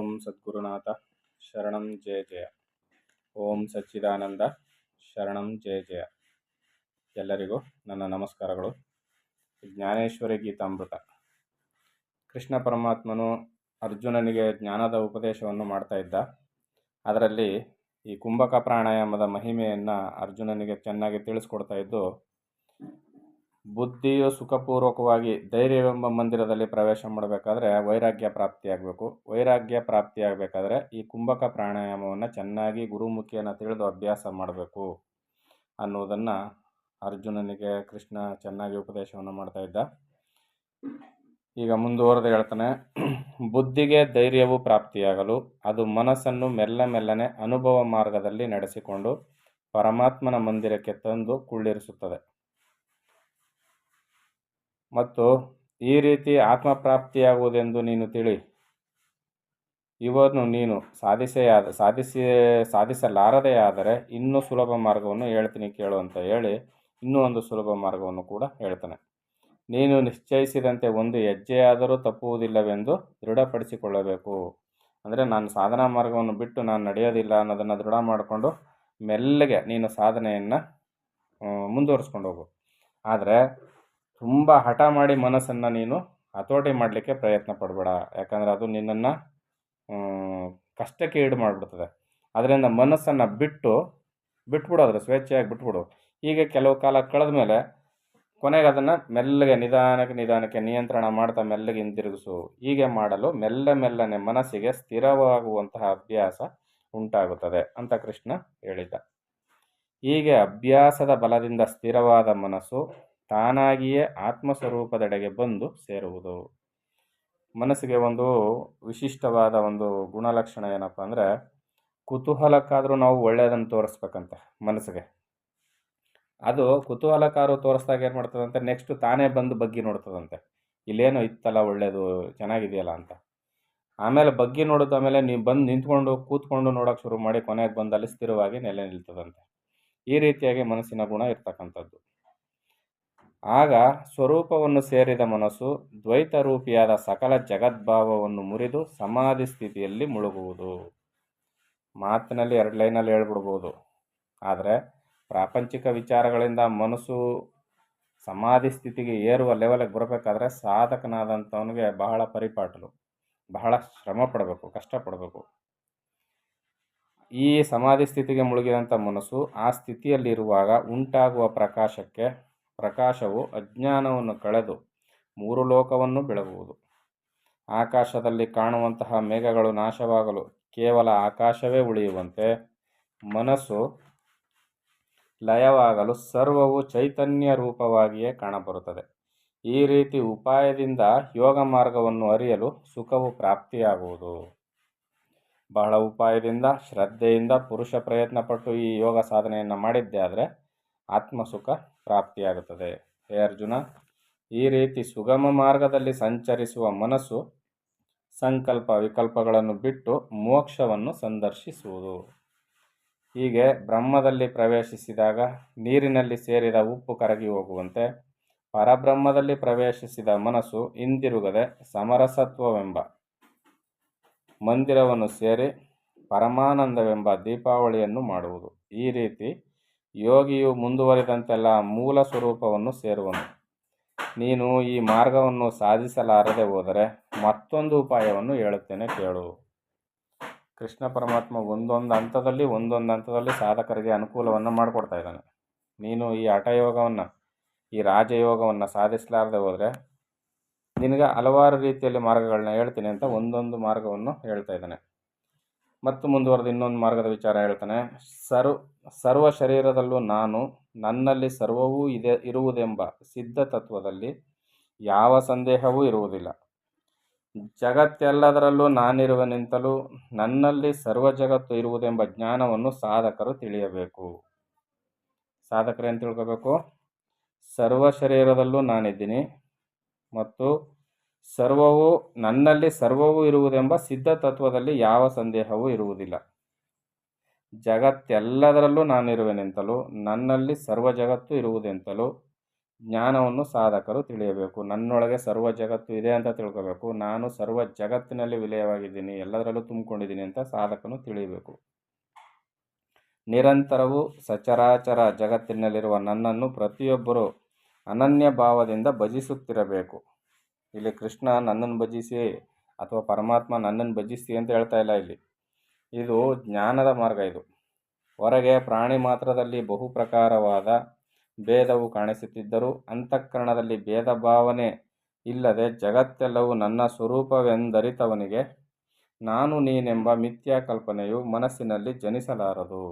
ಓಂ ಸದ್ಗುರುನಾಥ ಶರಣಂ ಜಯ ಜಯ. ಓಂ ಸಚ್ಚಿದಾನಂದ ಶರಣಂ ಜಯ ಜಯ. ಎಲ್ಲರಿಗೂ ನನ್ನ ನಮಸ್ಕಾರಗಳು. ಜ್ಞಾನೇಶ್ವರಿ ಗೀತಾಮೃತ. ಕೃಷ್ಣ ಪರಮಾತ್ಮನು ಅರ್ಜುನನಿಗೆ ಜ್ಞಾನದ ಉಪದೇಶವನ್ನು ಮಾಡ್ತಾ ಇದ್ದ. ಅದರಲ್ಲಿ ಈ ಕುಂಭಕ ಪ್ರಾಣಾಯಾಮದ ಮಹಿಮೆಯನ್ನು ಅರ್ಜುನನಿಗೆ ಚೆನ್ನಾಗಿ ತಿಳಿಸ್ಕೊಡ್ತಾ ಇದ್ದು, ಬುದ್ಧಿಯು ಸುಖಪೂರ್ವಕವಾಗಿ ಧೈರ್ಯವೆಂಬ ಮಂದಿರದಲ್ಲಿ ಪ್ರವೇಶ ಮಾಡಬೇಕಾದ್ರೆ ವೈರಾಗ್ಯ ಪ್ರಾಪ್ತಿಯಾಗಬೇಕು. ವೈರಾಗ್ಯ ಪ್ರಾಪ್ತಿಯಾಗಬೇಕಾದ್ರೆ ಈ ಕುಂಭಕ ಪ್ರಾಣಾಯಾಮವನ್ನು ಚೆನ್ನಾಗಿ ಗುರುಮುಖಿಯನ್ನು ತಿಳಿದು ಅಭ್ಯಾಸ ಮಾಡಬೇಕು ಅನ್ನೋದನ್ನು ಅರ್ಜುನನಿಗೆ ಕೃಷ್ಣ ಚೆನ್ನಾಗಿ ಉಪದೇಶವನ್ನು ಮಾಡ್ತಾ ಇದ್ದ. ಈಗ ಮುಂದುವರೆದು ಹೇಳ್ತಾನೆ, ಬುದ್ಧಿಗೆ ಧೈರ್ಯವು ಪ್ರಾಪ್ತಿಯಾಗಲು ಅದು ಮನಸ್ಸನ್ನು ಮೆಲ್ಲನೆ ಅನುಭವ ಮಾರ್ಗದಲ್ಲಿ ನಡೆಸಿಕೊಂಡು ಪರಮಾತ್ಮನ ಮಂದಿರಕ್ಕೆ ತಂದು ಕುಳ್ಳಿರಿಸುತ್ತದೆ. ಮತ್ತು ಈ ರೀತಿ ಆತ್ಮಪ್ರಾಪ್ತಿಯಾಗುವುದೆಂದು ನೀನು ತಿಳಿ. ಇವನ್ನು ನೀನು ಸಾಧಿಸಲಾರದೇ ಆದರೆ ಇನ್ನೂ ಸುಲಭ ಮಾರ್ಗವನ್ನು ಹೇಳ್ತೀನಿ ಕೇಳು ಅಂತ ಹೇಳಿ ಇನ್ನೂ ಒಂದು ಸುಲಭ ಮಾರ್ಗವನ್ನು ಕೂಡ ಹೇಳ್ತಾನೆ. ನೀನು ನಿಶ್ಚಯಿಸಿದಂತೆ ಒಂದು ಹೆಜ್ಜೆಯಾದರೂ ತಪ್ಪುವುದಿಲ್ಲವೆಂದು ದೃಢಪಡಿಸಿಕೊಳ್ಳಬೇಕು. ಅಂದರೆ ನಾನು ಸಾಧನಾ ಮಾರ್ಗವನ್ನು ಬಿಟ್ಟು ನಾನು ನಡೆಯೋದಿಲ್ಲ ಅನ್ನೋದನ್ನು ದೃಢ ಮಾಡಿಕೊಂಡು ಮೆಲ್ಲಗೆ ನೀನು ಸಾಧನೆಯನ್ನು ಮುಂದುವರಿಸ್ಕೊಂಡು ಹೋಗು. ಆದರೆ ತುಂಬ ಹಠ ಮಾಡಿ ಮನಸ್ಸನ್ನು ನೀನು ಹತೋಟಿ ಮಾಡಲಿಕ್ಕೆ ಪ್ರಯತ್ನ ಪಡಬೇಡ. ಯಾಕಂದರೆ ಅದು ನಿನ್ನನ್ನು ಕಷ್ಟಕ್ಕೆ ಈಡು ಮಾಡಿಬಿಡ್ತದೆ. ಅದರಿಂದ ಮನಸ್ಸನ್ನು ಬಿಟ್ಬಿಡು, ಅದರ ಸ್ವೇಚ್ಛೆಯಾಗಿ ಬಿಟ್ಬಿಡು. ಹೀಗೆ ಕೆಲವು ಕಾಲ ಕಳೆದ ಮೇಲೆ ಕೊನೆಗೆ ಅದನ್ನು ಮೆಲ್ಲಗೆ ನಿಧಾನಕ್ಕೆ ನಿಯಂತ್ರಣ ಮಾಡ್ತಾ ಮೆಲ್ಲಗೆ ಹಿಂದಿರುಗಿಸು. ಹೀಗೆ ಮಾಡಲು ಮೆಲ್ಲನೆ ಮನಸ್ಸಿಗೆ ಸ್ಥಿರವಾಗುವಂತಹ ಅಭ್ಯಾಸ ಉಂಟಾಗುತ್ತದೆ ಅಂತ ಕೃಷ್ಣ ಹೇಳಿದ್ದ. ಹೀಗೆ ಅಭ್ಯಾಸದ ಬಲದಿಂದ ಸ್ಥಿರವಾದ ಮನಸ್ಸು ತಾನಾಗಿಯೇ ಆತ್ಮಸ್ವರೂಪದೆಡೆಗೆ ಬಂದು ಸೇರುವುದು. ಮನಸ್ಸಿಗೆ ಒಂದು ವಿಶಿಷ್ಟವಾದ ಒಂದು ಗುಣಲಕ್ಷಣ ಏನಪ್ಪ ಅಂದರೆ, ಕುತೂಹಲಕ್ಕಾದರೂ ನಾವು ಒಳ್ಳೆಯದನ್ನು ತೋರಿಸ್ಬೇಕಂತೆ ಮನಸ್ಸಿಗೆ. ಅದು ಕುತೂಹಲಕ್ಕಾದ್ರೂ ತೋರಿಸ್ದಾಗ ಏನು ಮಾಡ್ತದಂತೆ, ನೆಕ್ಸ್ಟ್ ತಾನೇ ಬಂದು ಬಗ್ಗಿ ನೋಡ್ತದಂತೆ, ಇಲ್ಲೇನೋ ಇತ್ತಲ್ಲ ಒಳ್ಳೆಯದು ಚೆನ್ನಾಗಿದೆಯಲ್ಲ ಅಂತ. ಆಮೇಲೆ ಬಗ್ಗಿ ನೋಡಿದ ಆಮೇಲೆ ನೀವು ಬಂದು ನಿಂತ್ಕೊಂಡು ಕೂತ್ಕೊಂಡು ನೋಡೋಕೆ ಶುರು ಮಾಡಿ ಕೊನೆಗೆ ಬಂದು ಅಲ್ಲಿ ಸ್ಥಿರವಾಗಿ ನೆಲೆ ನಿಲ್ತದಂತೆ. ಈ ರೀತಿಯಾಗಿ ಮನಸ್ಸಿನ ಗುಣ ಇರ್ತಕ್ಕಂಥದ್ದು. ಆಗ ಸ್ವರೂಪವನ್ನು ಸೇರಿದ ಮನಸ್ಸು ದ್ವೈತ ರೂಪಿಯಾದ ಸಕಲ ಜಗದ್ಭಾವವನ್ನು ಮುರಿದು ಸಮಾಧಿ ಸ್ಥಿತಿಯಲ್ಲಿ ಮುಳುಗುವುದು. ಮಾತಿನಲ್ಲಿ 2 ಲೈನಲ್ಲಿ ಹೇಳ್ಬಿಡ್ಬೋದು. ಆದರೆ ಪ್ರಾಪಂಚಿಕ ವಿಚಾರಗಳಿಂದ ಮನಸ್ಸು ಸಮಾಧಿ ಸ್ಥಿತಿಗೆ ಏರುವ ಲೆವೆಲಿಗೆ ಬರಬೇಕಾದ್ರೆ ಸಾಧಕನಾದಂಥವನಿಗೆ ಬಹಳ ಪರಿಪಾಟಲು, ಬಹಳ ಶ್ರಮ ಪಡಬೇಕು, ಕಷ್ಟಪಡಬೇಕು. ಈ ಸಮಾಧಿ ಸ್ಥಿತಿಗೆ ಮುಳುಗಿದಂಥ ಮನಸ್ಸು ಆ ಸ್ಥಿತಿಯಲ್ಲಿರುವಾಗ ಉಂಟಾಗುವ ಪ್ರಕಾಶವು ಅಜ್ಞಾನವನ್ನು ಕಳೆದು 3 ಲೋಕವನ್ನು ಬೆಳಗುವುದು. ಆಕಾಶದಲ್ಲಿ ಕಾಣುವಂತಹ ಮೇಘಗಳು ನಾಶವಾಗಲು ಕೇವಲ ಆಕಾಶವೇ ಉಳಿಯುವಂತೆ ಮನಸ್ಸು ಲಯವಾಗಲು ಸರ್ವವು ಚೈತನ್ಯ ರೂಪವಾಗಿಯೇ ಕಾಣಬರುತ್ತದೆ. ಈ ರೀತಿ ಉಪಾಯದಿಂದ ಯೋಗ ಮಾರ್ಗವನ್ನು ಅರಿಯಲು ಸುಖವು ಪ್ರಾಪ್ತಿಯಾಗುವುದು. ಬಹಳ ಉಪಾಯದಿಂದ ಶ್ರದ್ಧೆಯಿಂದ ಪುರುಷ ಪ್ರಯತ್ನಪಟ್ಟು ಈ ಯೋಗ ಸಾಧನೆಯನ್ನು ಮಾಡಿದ್ದೇ ಆದರೆ ಆತ್ಮಸುಖ ಪ್ರಾಪ್ತಿಯಾಗುತ್ತದೆ. ಹೇ ಅರ್ಜುನ, ಈ ರೀತಿ ಸುಗಮ ಮಾರ್ಗದಲ್ಲಿ ಸಂಚರಿಸುವ ಮನಸ್ಸು ಸಂಕಲ್ಪ ವಿಕಲ್ಪಗಳನ್ನು ಬಿಟ್ಟು ಮೋಕ್ಷವನ್ನು ಸಂದರ್ಶಿಸುವುದು. ಹೀಗೆ ಬ್ರಹ್ಮದಲ್ಲಿ ಪ್ರವೇಶಿಸಿದಾಗ ನೀರಿನಲ್ಲಿ ಸೇರಿದ ಉಪ್ಪು ಕರಗಿ ಹೋಗುವಂತೆ ಪರಬ್ರಹ್ಮದಲ್ಲಿ ಪ್ರವೇಶಿಸಿದ ಮನಸ್ಸು ಹಿಂದಿರುಗದೆ ಸಮರಸತ್ವವೆಂಬ ಮಂದಿರವನ್ನು ಸೇರಿ ಪರಮಾನಂದವೆಂಬ ದೀಪಾವಳಿಯನ್ನು ಮಾಡುವುದು. ಈ ರೀತಿ ಯೋಗಿಯು ಮುಂದುವರಿದಂತೆಲ್ಲ ಮೂಲ ಸ್ವರೂಪವನ್ನು ಸೇರುವನು. ನೀನು ಈ ಮಾರ್ಗವನ್ನು ಸಾಧಿಸಲಾರದೆ ಹೋದರೆ ಮತ್ತೊಂದು ಉಪಾಯವನ್ನು ಹೇಳುತ್ತೇನೆ ಕೇಳು. ಕೃಷ್ಣ ಪರಮಾತ್ಮ ಒಂದೊಂದು ಹಂತದಲ್ಲಿ ಸಾಧಕರಿಗೆ ಅನುಕೂಲವನ್ನು ಮಾಡಿಕೊಡ್ತಾ ಇದ್ದಾನೆ. ನೀನು ಈ ಹಠಯೋಗವನ್ನು, ಈ ರಾಜಯೋಗವನ್ನು ಸಾಧಿಸಲಾರದೆ ಹೋದರೆ ನಿನಗೆ ಹಲವಾರು ರೀತಿಯಲ್ಲಿ ಮಾರ್ಗಗಳನ್ನ ಹೇಳ್ತೀನಿ ಅಂತ ಒಂದೊಂದು ಮಾರ್ಗವನ್ನು ಹೇಳ್ತಾ ಇದ್ದಾನೆ. ಮತ್ತು ಮುಂದುವರೆದು ಇನ್ನೊಂದು ಮಾರ್ಗದ ವಿಚಾರ ಹೇಳ್ತಾನೆ. ಸರ್ವ ಶರೀರದಲ್ಲೂ ನಾನು, ನನ್ನಲ್ಲಿ ಸರ್ವವೂ ಇರುವುದೆಂಬ ಸಿದ್ಧ ತತ್ವದಲ್ಲಿ ಯಾವ ಸಂದೇಹವೂ ಇರುವುದಿಲ್ಲ. ಜಗತ್ತೆಲ್ಲದರಲ್ಲೂ ನಾನಿರುವೆನೆಂತಲೂ ನನ್ನಲ್ಲಿ ಸರ್ವ ಜಗತ್ತು ಇರುವುದೆಂಬ ಜ್ಞಾನವನ್ನು ಸಾಧಕರು ತಿಳಿಯಬೇಕು. ಸಾಧಕರೇನು ತಿಳ್ಕೋಬೇಕು? ಸರ್ವ ಶರೀರದಲ್ಲೂ ನಾನಿದ್ದೀನಿ ಮತ್ತು ನನ್ನಲ್ಲಿ ಸರ್ವವೂ ಇರುವುದೆಂಬ ಸಿದ್ಧ ತತ್ವದಲ್ಲಿ ಯಾವ ಸಂದೇಹವೂ ಇರುವುದಿಲ್ಲ. ಜಗತ್ತೆಲ್ಲದರಲ್ಲೂ ನಾನಿರುವೆನೆಂತಲೂ ನನ್ನಲ್ಲಿ ಸರ್ವ ಜಗತ್ತು ಇರುವುದೆಂತಲೂ ಜ್ಞಾನವನ್ನು ಸಾಧಕರು ತಿಳಿಯಬೇಕು. ನನ್ನೊಳಗೆ ಸರ್ವ ಜಗತ್ತು ಇದೆ ಅಂತ ತಿಳ್ಕೋಬೇಕು. ನಾನು ಸರ್ವ ಜಗತ್ತಿನಲ್ಲಿ ವಿಲಯವಾಗಿದ್ದೀನಿ, ಎಲ್ಲದರಲ್ಲೂ ತುಂಬಿಕೊಂಡಿದ್ದೀನಿ ಅಂತ ಸಾಧಕನು ತಿಳಿಯಬೇಕು. ನಿರಂತರವೂ ಸಚರಾಚರ ಜಗತ್ತಿನಲ್ಲಿರುವ ನನ್ನನ್ನು ಪ್ರತಿಯೊಬ್ಬರೂ ಅನನ್ಯ ಭಾವದಿಂದ ಭಜಿಸುತ್ತಿರಬೇಕು. ಇಲ್ಲಿ ಕೃಷ್ಣ ನನ್ನನ್ನು ಭಜಿಸಿ ಅಥವಾ ಪರಮಾತ್ಮ ನನ್ನನ್ನು ಭಜಿಸಿ ಅಂತ ಹೇಳ್ತಾ ಇಲ್ಲ. ಇದು ಜ್ಞಾನದ ಮಾರ್ಗ. ಇದು ಹೊರಗೆ ಪ್ರಾಣಿ ಮಾತ್ರದಲ್ಲಿ ಬಹು ಪ್ರಕಾರವಾದ ಭೇದವು ಕಾಣಿಸುತ್ತಿದ್ದರೂ ಅಂತಃಕರಣದಲ್ಲಿ ಭೇದ ಭಾವನೆ ಇಲ್ಲದೆ ಜಗತ್ತೆಲ್ಲವೂ ನನ್ನ ಸ್ವರೂಪವೆಂದರಿತವನಿಗೆ ನಾನು ನೀನೆಂಬ ಮಿಥ್ಯಾ ಕಲ್ಪನೆಯು ಮನಸ್ಸಿನಲ್ಲಿ ಜನಿಸಲಾರದು.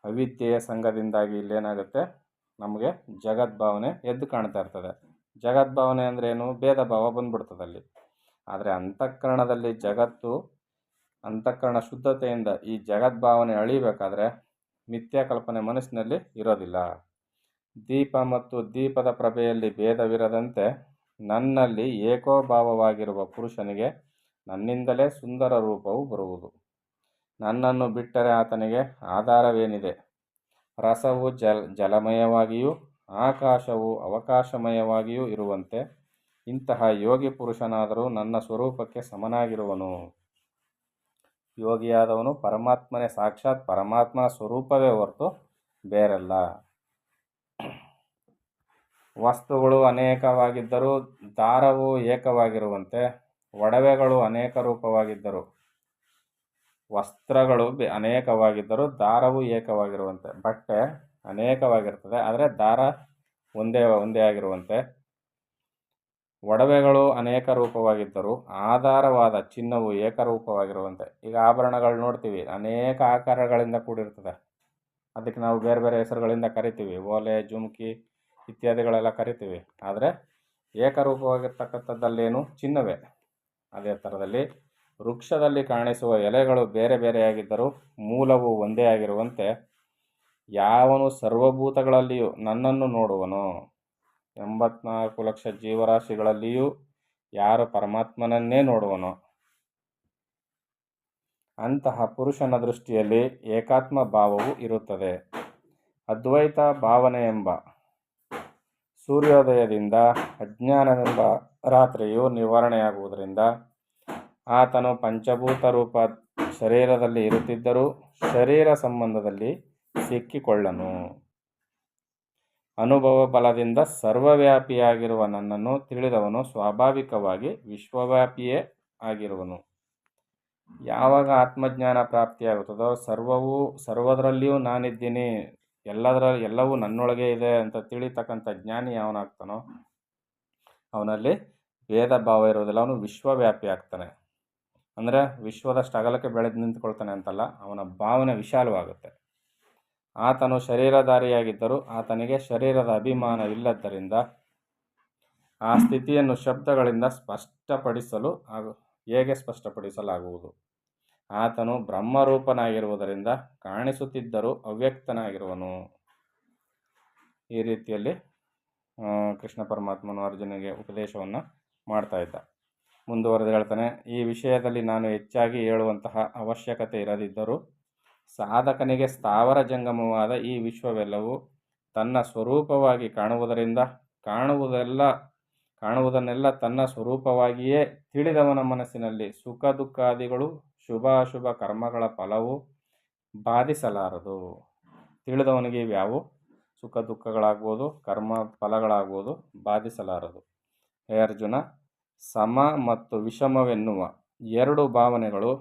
ಅವಿದ್ಯೆಯ ಸಂಘದಿಂದಾಗಿ ಇಲ್ಲೇನಾಗುತ್ತೆ, ನಮಗೆ ಜಗದ್ಭಾವನೆ ಎದ್ದು ಕಾಣ್ತಾ ಇರ್ತದೆ. ಜಗದ್ಭಾವನೆ ಅಂದರೆ ಏನು? ಭೇದ ಭಾವ ಬಂದ್ಬಿಡ್ತದಲ್ಲಿ. ಆದರೆ ಅಂತಃಕರಣದಲ್ಲಿ ಅಂತಃಕರಣ ಶುದ್ಧತೆಯಿಂದ ಈ ಜಗದ್ಭಾವನೆ ಅಳಿಬೇಕಾದ್ರೆ ಮಿಥ್ಯಾ ಕಲ್ಪನೆ ಮನಸ್ಸಿನಲ್ಲಿ ಇರೋದಿಲ್ಲ. ದೀಪ ಮತ್ತು ದೀಪದ ಪ್ರಭೆಯಲ್ಲಿ ಭೇದವಿರದಂತೆ ನನ್ನಲ್ಲಿ ಏಕೋಭಾವವಾಗಿರುವ ಪುರುಷನಿಗೆ ನನ್ನಿಂದಲೇ ಸುಂದರ ರೂಪವು ಬರುವುದು. ನನ್ನನ್ನು ಬಿಟ್ಟರೆ ಆತನಿಗೆ ಆಧಾರವೇನಿದೆ? ರಸವು ಜಲಮಯವಾಗಿಯೂ ಆಕಾಶವು ಅವಕಾಶಮಯವಾಗಿಯೂ ಇರುವಂತೆ ಇಂತಹ ಯೋಗಿ ಪುರುಷನಾದರೂ ನನ್ನ ಸ್ವರೂಪಕ್ಕೆ ಸಮನಾಗಿರುವನು. ಯೋಗಿಯಾದವನು ಪರಮಾತ್ಮನೇ, ಸಾಕ್ಷಾತ್ ಪರಮಾತ್ಮನ ಸ್ವರೂಪವೇ ಹೊರತು ಬೇರೆಲ್ಲ. ವಸ್ತುಗಳು ಅನೇಕವಾಗಿದ್ದರೂ ದಾರವು ಏಕವಾಗಿರುವಂತೆ, ಒಡವೆಗಳು ಅನೇಕ ರೂಪವಾಗಿದ್ದರು, ವಸ್ತ್ರಗಳು ಅನೇಕವಾಗಿದ್ದರೂ ದಾರವು ಏಕವಾಗಿರುವಂತೆ. ಬಟ್ಟೆ ಅನೇಕವಾಗಿರ್ತದೆ, ಆದರೆ ದಾರ ಒಂದೇ ಆಗಿರುವಂತೆ. ಒಡವೆಗಳು ಅನೇಕ ರೂಪವಾಗಿದ್ದರೂ ಆಧಾರವಾದ ಚಿನ್ನವು ಏಕರೂಪವಾಗಿರುವಂತೆ. ಈಗ ಆಭರಣಗಳು ನೋಡ್ತೀವಿ, ಅನೇಕ ಆಕಾರಗಳಿಂದ ಕೂಡಿರ್ತದೆ. ಅದಕ್ಕೆ ನಾವು ಬೇರೆ ಬೇರೆ ಹೆಸರುಗಳಿಂದ ಕರಿತೀವಿ, ಓಲೆ, ಜುಮ್ಕಿ ಇತ್ಯಾದಿಗಳೆಲ್ಲ ಕರಿತೀವಿ. ಆದರೆ ಏಕರೂಪವಾಗಿರ್ತಕ್ಕಂಥದ್ದಲ್ಲೇನು? ಚಿನ್ನವೇ. ಅದೇ ಥರದಲ್ಲಿ ವೃಕ್ಷದಲ್ಲಿ ಕಾಣಿಸುವ ಎಲೆಗಳು ಬೇರೆ ಬೇರೆಯಾಗಿದ್ದರೂ ಮೂಲವು ಒಂದೇ ಆಗಿರುವಂತೆ ಯಾವನು ಸರ್ವಭೂತಗಳಲ್ಲಿಯೂ ನನ್ನನ್ನು ನೋಡುವನೋ, 84 ಲಕ್ಷ ಜೀವರಾಶಿಗಳಲ್ಲಿಯೂ ಯಾರು ಪರಮಾತ್ಮನನ್ನೇ ನೋಡುವನೋ ಅಂತಹ ಪುರುಷನ ದೃಷ್ಟಿಯಲ್ಲಿ ಏಕಾತ್ಮ ಭಾವವು ಇರುತ್ತದೆ. ಅದ್ವೈತ ಭಾವನೆ ಎಂಬ ಸೂರ್ಯೋದಯದಿಂದ ಅಜ್ಞಾನವೆಂಬ ರಾತ್ರಿಯು ನಿವಾರಣೆಯಾಗುವುದರಿಂದ ಆತನು ಪಂಚಭೂತ ರೂಪ ಶರೀರದಲ್ಲಿ ಇರುತ್ತಿದ್ದರೂ ಶರೀರ ಸಂಬಂಧದಲ್ಲಿ ಸಿಕ್ಕಿಕೊಳ್ಳನು. ಅನುಭವ ಬಲದಿಂದ ಸರ್ವವ್ಯಾಪಿಯಾಗಿರುವ ನನ್ನನ್ನು ತಿಳಿದವನು ಸ್ವಾಭಾವಿಕವಾಗಿ ವಿಶ್ವವ್ಯಾಪಿಯೇ ಆಗಿರುವನು. ಯಾವಾಗ ಆತ್ಮಜ್ಞಾನ ಪ್ರಾಪ್ತಿಯಾಗುತ್ತದೋ ಸರ್ವದರಲ್ಲಿಯೂ ನಾನಿದ್ದೀನಿ, ಎಲ್ಲವೂ ನನ್ನೊಳಗೆ ಇದೆ ಅಂತ ತಿಳಿತಕ್ಕಂಥ ಜ್ಞಾನಿ ಯಾವನಾಗ್ತಾನೋ ಅವನಲ್ಲಿ ಭೇದ ಭಾವ ಇರೋದಿಲ್ಲ. ಅವನು ವಿಶ್ವವ್ಯಾಪಿ ಆಗ್ತಾನೆ. ಅಂದರೆ ವಿಶ್ವದಷ್ಟು ಅಗಲಕ್ಕೆ ಬೆಳೆದು ನಿಂತ್ಕೊಳ್ತಾನೆ ಅಂತಲ್ಲ, ಅವನ ಭಾವನೆ ವಿಶಾಲವಾಗುತ್ತೆ. ಆತನು ಶರೀರಧಾರಿಯಾಗಿದ್ದರೂ ಆತನಿಗೆ ಶರೀರದ ಅಭಿಮಾನವಿಲ್ಲದ್ದರಿಂದ ಆ ಸ್ಥಿತಿಯನ್ನು ಶಬ್ದಗಳಿಂದ ಹೇಗೆ ಸ್ಪಷ್ಟಪಡಿಸಲಾಗುವುದು? ಆತನು ಬ್ರಹ್ಮರೂಪನಾಗಿರುವುದರಿಂದ ಕಾಣಿಸುತ್ತಿದ್ದರೂ ಅವ್ಯಕ್ತನಾಗಿರುವನು. ಈ ರೀತಿಯಲ್ಲಿ ಕೃಷ್ಣ ಪರಮಾತ್ಮನು ಅರ್ಜುನಿಗೆ ಉಪದೇಶವನ್ನು ಮಾಡ್ತಾ ಇದ್ದ. ಮುಂದುವರೆದು ಹೇಳ್ತಾನೆ, ಈ ವಿಷಯದಲ್ಲಿ ನಾನು ಹೆಚ್ಚಾಗಿ ಹೇಳುವಂತಹ ಅವಶ್ಯಕತೆ ಇರದಿದ್ದರೂ ಸಾಧಕನಿಗೆ ಸ್ಥಾವರ ಜಂಗಮವಾದ ಈ ವಿಶ್ವವೆಲ್ಲವೂ ತನ್ನ ಸ್ವರೂಪವಾಗಿ ಕಾಣುವುದರಿಂದ ಕಾಣುವುದನ್ನೆಲ್ಲ ತನ್ನ ಸ್ವರೂಪವಾಗಿಯೇ ತಿಳಿದವನ ಮನಸ್ಸಿನಲ್ಲಿ ಸುಖ ದುಃಖಾದಿಗಳು ಶುಭಾಶುಭ ಕರ್ಮಗಳ ಫಲವು ಬಾಧಿಸಲಾರದು. ತಿಳಿದವನಿಗೆ ಇವ್ಯಾವು ಸುಖ ದುಃಖಗಳಾಗ್ಬೋದು, ಕರ್ಮ ಫಲಗಳಾಗ್ಬೋದು, ಬಾಧಿಸಲಾರದು. ಹೇ ಅರ್ಜುನ, ಸಮ ಮತ್ತು ವಿಷಮವೆನ್ನುವ ಎರಡು ಭಾವನೆಗಳು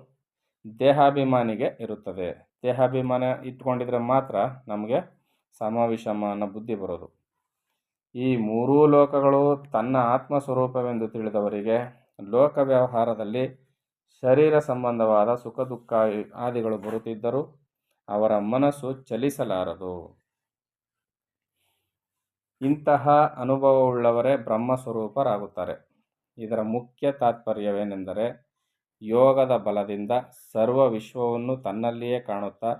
ದೇಹಾಭಿಮಾನಿಗೆ ಇರುತ್ತದೆ. ದೇಹಾಭಿಮಾನ ಇಟ್ಕೊಂಡಿದ್ರೆ ಮಾತ್ರ ನಮಗೆ ಸಮ ವಿಷಮ ಅನ್ನೋ ಬುದ್ಧಿ ಬರೋದು. ಈ ಮೂರೂ ಲೋಕಗಳು ತನ್ನ ಆತ್ಮಸ್ವರೂಪವೆಂದು ತಿಳಿದವರಿಗೆ ಲೋಕ ವ್ಯವಹಾರದಲ್ಲಿ ಶರೀರ ಸಂಬಂಧವಾದ ಸುಖ ದುಃಖ ಆದಿಗಳು ಬರುತ್ತಿದ್ದರೂ ಅವರ ಮನಸ್ಸು ಚಲಿಸಲಾರದು. ಇಂತಹ ಅನುಭವವುಳ್ಳವರೇ ಬ್ರಹ್ಮಸ್ವರೂಪರಾಗುತ್ತಾರೆ. ಇದರ ಮುಖ್ಯ ತಾತ್ಪರ್ಯವೇನೆಂದರೆ ಯೋಗದ ಬಲದಿಂದ ಸರ್ವ ವಿಶ್ವವನ್ನು ತನ್ನಲ್ಲಿಯೇ ಕಾಣುತ್ತಾ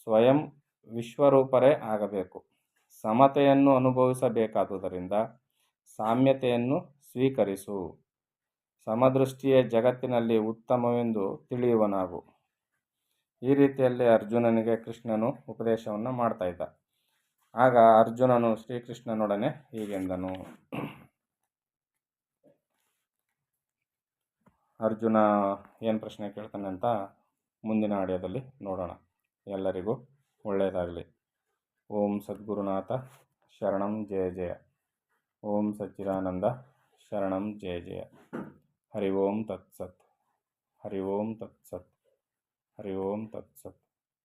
ಸ್ವಯಂ ವಿಶ್ವರೂಪರೇ ಆಗಬೇಕು. ಸಮತೆಯನ್ನು ಅನುಭವಿಸಬೇಕಾದುದರಿಂದ ಸಾಮ್ಯತೆಯನ್ನು ಸ್ವೀಕರಿಸು. ಸಮದೃಷ್ಟಿಯೇ ಜಗತ್ತಿನಲ್ಲಿ ಉತ್ತಮವೆಂದು ತಿಳಿಯುವನಾಗು. ಈ ರೀತಿಯಲ್ಲಿ ಅರ್ಜುನನಿಗೆ ಕೃಷ್ಣನು ಉಪದೇಶವನ್ನು ಮಾಡ್ತಾ ಇದ್ದ. ಆಗ ಅರ್ಜುನನು ಶ್ರೀಕೃಷ್ಣನೊಡನೆ ಹೀಗೆಂದನು. ಅರ್ಜುನ ಏನು ಪ್ರಶ್ನೆ ಕೇಳ್ತಾನೆ ಅಂತ ಮುಂದಿನ ಆಡಿಯೋದಲ್ಲಿ ನೋಡೋಣ. ಎಲ್ಲರಿಗೂ ಒಳ್ಳೆಯದಾಗಲಿ. ಓಂ ಸದ್ಗುರುನಾಥ ಶರಣಂ ಜಯ ಜಯ. ಓಂ ಸಚ್ಚಿದಾನಂದ ಶರಣಂ ಜಯ ಜಯ. ಹರಿ ಓಂ ತತ್ಸತ್. ಹರಿ ಓಂ ತತ್ಸತ್. ಹರಿ ಓಂ ತತ್ಸತ್.